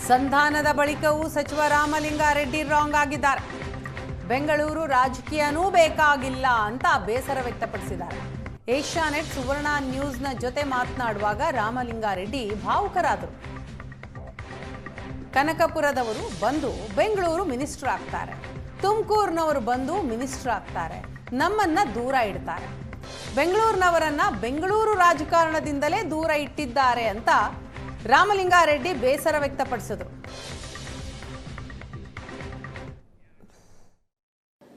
ಸಂಧಾನದ ಬಳಿಕವೂ ಸಚಿವ ರಾಮಲಿಂಗಾರೆಡ್ಡಿ ರಾಂಗ್ ಆಗಿದ್ದಾರೆ. ಬೆಂಗಳೂರು ರಾಜಕೀಯನೂ ಬೇಕಾಗಿಲ್ಲ ಅಂತ ಬೇಸರ ವ್ಯಕ್ತಪಡಿಸಿದ್ದಾರೆ. ಏಷ್ಯಾನೆಟ್ ಸುವರ್ಣ ನ್ಯೂಸ್ನ ಜೊತೆ ಮಾತನಾಡುವಾಗ ರಾಮಲಿಂಗಾರೆಡ್ಡಿ ಭಾವುಕರಾದರು. ಕನಕಪುರದವರು ಬಂದು ಬೆಂಗಳೂರು ಮಿನಿಸ್ಟರ್ ಆಗ್ತಾರೆ, ತುಮಕೂರಿನವರು ಬಂದು ಮಿನಿಸ್ಟರ್ ಆಗ್ತಾರೆ, ನಮ್ಮನ್ನ ದೂರ ಇಡ್ತಾರೆ, ಬೆಂಗಳೂರಿನವರನ್ನ ಬೆಂಗಳೂರು ರಾಜಕಾರಣದಿಂದಲೇ ದೂರ ಇಟ್ಟಿದ್ದಾರೆ ಅಂತ ರಾಮಲಿಂಗಾರೆಡ್ಡಿ ಬೇಸರ ವ್ಯಕ್ತಪಡಿಸಿದರು.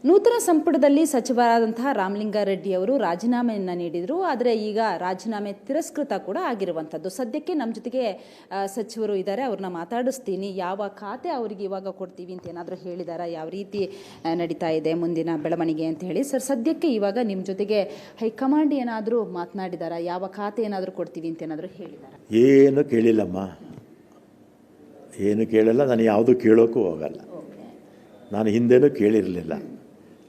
ನೂತನ ಸಂಪುಟದಲ್ಲಿ ಸಚಿವರಾದಂತಹ ರಾಮಲಿಂಗಾರೆಡ್ಡಿ ಅವರು ರಾಜೀನಾಮೆಯನ್ನು ನೀಡಿದರು. ಆದರೆ ಈಗ ರಾಜೀನಾಮೆ ತಿರಸ್ಕೃತ ಕೂಡ ಆಗಿರುವಂಥದ್ದು. ಸದ್ಯಕ್ಕೆ ನಮ್ಮ ಜೊತೆಗೆ ಸಚಿವರು ಇದ್ದಾರೆ, ಅವ್ರನ್ನ ಮಾತಾಡಿಸ್ತೀನಿ. ಯಾವ ಖಾತೆ ಅವರಿಗೆ ಇವಾಗ ಕೊಡ್ತೀವಿ ಅಂತ ಏನಾದರೂ ಹೇಳಿದಾರಾ? ಯಾವ ರೀತಿ ನಡೀತಾ ಇದೆ ಮುಂದಿನ ಬೆಳವಣಿಗೆ ಅಂತ ಹೇಳಿ. ಸರ್, ಸದ್ಯಕ್ಕೆ ಇವಾಗ ನಿಮ್ಮ ಜೊತೆಗೆ ಹೈಕಮಾಂಡ್ ಏನಾದರೂ ಮಾತನಾಡಿದಾರಾ? ಯಾವ ಖಾತೆ ಏನಾದರೂ ಕೊಡ್ತೀವಿ ಅಂತ ಏನಾದರೂ ಹೇಳಿದಾರಾ? ಏನು ಕೇಳಿಲ್ಲಮ್ಮ, ಏನು ಕೇಳಿಲ್ಲ. ನಾನು ಯಾವುದು ಕೇಳೋಕ್ಕೂ ಹೋಗಲ್ಲ. ನಾನು ಹಿಂದೆನೂ ಕೇಳಿರಲಿಲ್ಲ.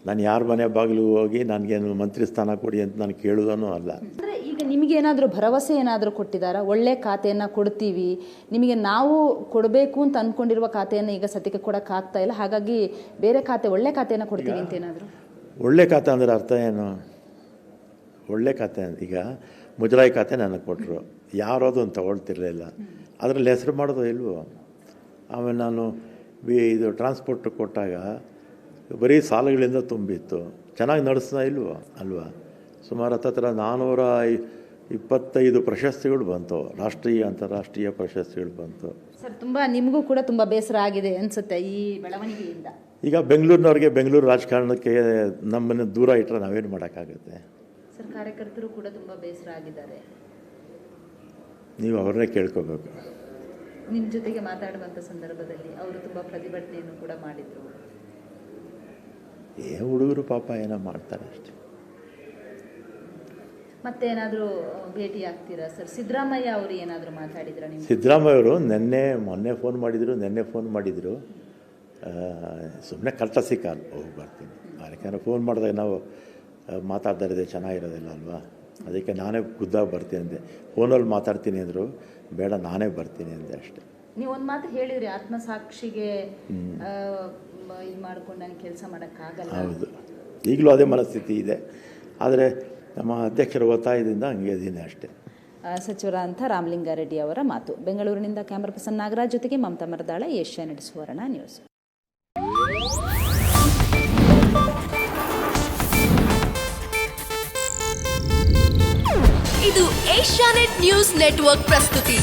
ನಾನು ಯಾರ ಮನೆ ಬಾಗಿಲು ಹೋಗಿ ನನಗೇನು ಮಂತ್ರಿ ಸ್ಥಾನ ಕೊಡಿ ಅಂತ ನಾನು ಕೇಳೋದೂ ಅಲ್ಲ. ಅಂದರೆ ಈಗ ನಿಮಗೆ ಏನಾದರೂ ಭರವಸೆ ಏನಾದರೂ ಕೊಟ್ಟಿದ್ದಾರಾ? ಒಳ್ಳೆ ಖಾತೆಯನ್ನು ಕೊಡ್ತೀವಿ, ನಿಮಗೆ ನಾವು ಕೊಡಬೇಕು ಅಂತ ಅಂದ್ಕೊಂಡಿರುವ ಖಾತೆಯನ್ನು ಈಗ ಸದ್ಯಕ್ಕೆ ಕೊಡೋಕ್ಕಾಗ್ತಾ ಇಲ್ಲ, ಹಾಗಾಗಿ ಬೇರೆ ಖಾತೆ, ಒಳ್ಳೆ ಖಾತೆಯನ್ನು ಕೊಡ್ತೀವಿ ಅಂತ ಏನಾದರೂ? ಒಳ್ಳೆ ಖಾತೆ ಅಂದರೆ ಅರ್ಥ ಏನು? ಒಳ್ಳೆ ಖಾತೆ ಈಗ ಮುಜರಾಯಿ ಖಾತೆ ನನಗೆ ಕೊಟ್ಟರು, ಯಾರು ಅದನ್ನು ತಗೊಳ್ತಿರ್ಲಿಲ್ಲ. ಅದರಲ್ಲಿ ಹೆಸರು ಮಾಡೋದು ಇಲ್ವೋ. ಆಮೇಲೆ ನಾನು ಇದು ಟ್ರಾನ್ಸ್ಪೋರ್ಟ್ ಕೊಟ್ಟಾಗ ಬರೀ ಸಾಲಗಳಿಂದ ತುಂಬಿತ್ತು, ಚೆನ್ನಾಗಿ ನಡೆಸ್ತಾ ಇಲ್ವೋ ಅಲ್ವಾ? ಸುಮಾರು ಹತ್ತಿರ 425 ಪ್ರಶಸ್ತಿಗಳು ಬಂತು, ರಾಷ್ಟ್ರೀಯ ಅಂತಾರಾಷ್ಟ್ರೀಯ ಪ್ರಶಸ್ತಿಗಳು ಬಂತು. ಸರ್, ನಿಮಗೂ ಕೂಡ ತುಂಬ ಬೇಸರ ಆಗಿದೆ ಅನಿಸುತ್ತೆ ಈ ಬೆಳವಣಿಗೆಯಿಂದ. ಈಗ ಬೆಂಗಳೂರಿನವ್ರಿಗೆ ಬೆಂಗಳೂರು ರಾಜಕಾರಣಕ್ಕೆ ನಮ್ಮನ್ನು ದೂರ ಇಟ್ಟರೆ ನಾವೇನು ಮಾಡೋಕ್ಕಾಗುತ್ತೆ? ಸರ್, ಕಾರ್ಯಕರ್ತರು ಕೂಡ ತುಂಬ ಬೇಸರ ಆಗಿದ್ದಾರೆ. ನೀವು ಅವ್ರನ್ನೇ ಕೇಳ್ಕೋಬೇಕು. ನಿಮ್ಮ ಜೊತೆಗೆ ಮಾತಾಡುವಂಥ ಸಂದರ್ಭದಲ್ಲಿ ಅವರು ತುಂಬ ಪ್ರತಿಭಟನೆಯನ್ನು ಕೂಡ ಮಾಡಿದರು. ಹುಡುಗರು ಪಾಪ ಏನೋ ಮಾಡ್ತಾರೆ ಅಷ್ಟೇ. ಮತ್ತೇನಾದರೂ ಭೇಟಿ ಆಗ್ತೀರಾ ಸರ್? ಸಿದ್ದರಾಮಯ್ಯ ಅವರು ಏನಾದರೂ ಮಾತಾಡಿದ್ರ? ನಿಮ್ಮ ಸಿದ್ದರಾಮಯ್ಯ ಅವರು ಮೊನ್ನೆ ಫೋನ್ ಮಾಡಿದರು. ಸುಮ್ಮನೆ ಕರ್ಟಸಿ ಕಾಲ್ ಹೋಗಿ ಬರ್ತೀನಿ. ಯಾಕೆಂದರೆ ಫೋನ್ ಮಾಡಿದಾಗ ನಾವು ಮಾತಾಡ್ತಾ ಇರೋದೇ ಚೆನ್ನಾಗಿರೋದಿಲ್ಲ ಅಲ್ವಾ? ಅದಕ್ಕೆ ನಾನೇ ಖುದ್ದಾಗಿ ಬರ್ತೀನಿ ಅಂದೆ. ಫೋನಲ್ಲಿ ಮಾತಾಡ್ತೀನಿ ಅಂದರು, ಬೇಡ ನಾನೇ ಬರ್ತೀನಿ ಅಂದೆ ಅಷ್ಟೇ. ನೀವು ಒಂದು ಮಾತು ಹೇಳಿದ್ರಿ, ಆತ್ಮಸಾಕ್ಷಿಗೆ ಇದು ಮಾಡ್ಕೊಂಡು ನಾನು ಕೆಲಸ ಮಾಡೋಕ್ಕಾಗಲ್ಲ. ಹೌದು, ಈಗಲೂ ಅದೇ ಮನಸ್ಥಿತಿ ಇದೆ. ಆದರೆ ನಮ್ಮ ಅಧ್ಯಕ್ಷರ ಒತ್ತಾಯದಿಂದ ಹಂಗೆ ಇದ್ದೀನಿ ಅಷ್ಟೇ. ಸಚಿವರಾದಂಥ ರಾಮಲಿಂಗಾರೆಡ್ಡಿ ಅವರ ಮಾತು. ಬೆಂಗಳೂರಿನಿಂದ ಕ್ಯಾಮರಾ ಪರ್ಸನ್ ನಾಗರಾಜ್ ಜೊತೆಗೆ ಮಮತಾ ಮರದಾಳ, ಏಷ್ಯಾನೆಟ್ ಸುವರ್ಣ ನ್ಯೂಸ್. ಇದು ಏಷ್ಯಾನೆಟ್ ನ್ಯೂಸ್ ನೆಟ್ವರ್ಕ್ ಪ್ರಸ್ತುತಿ.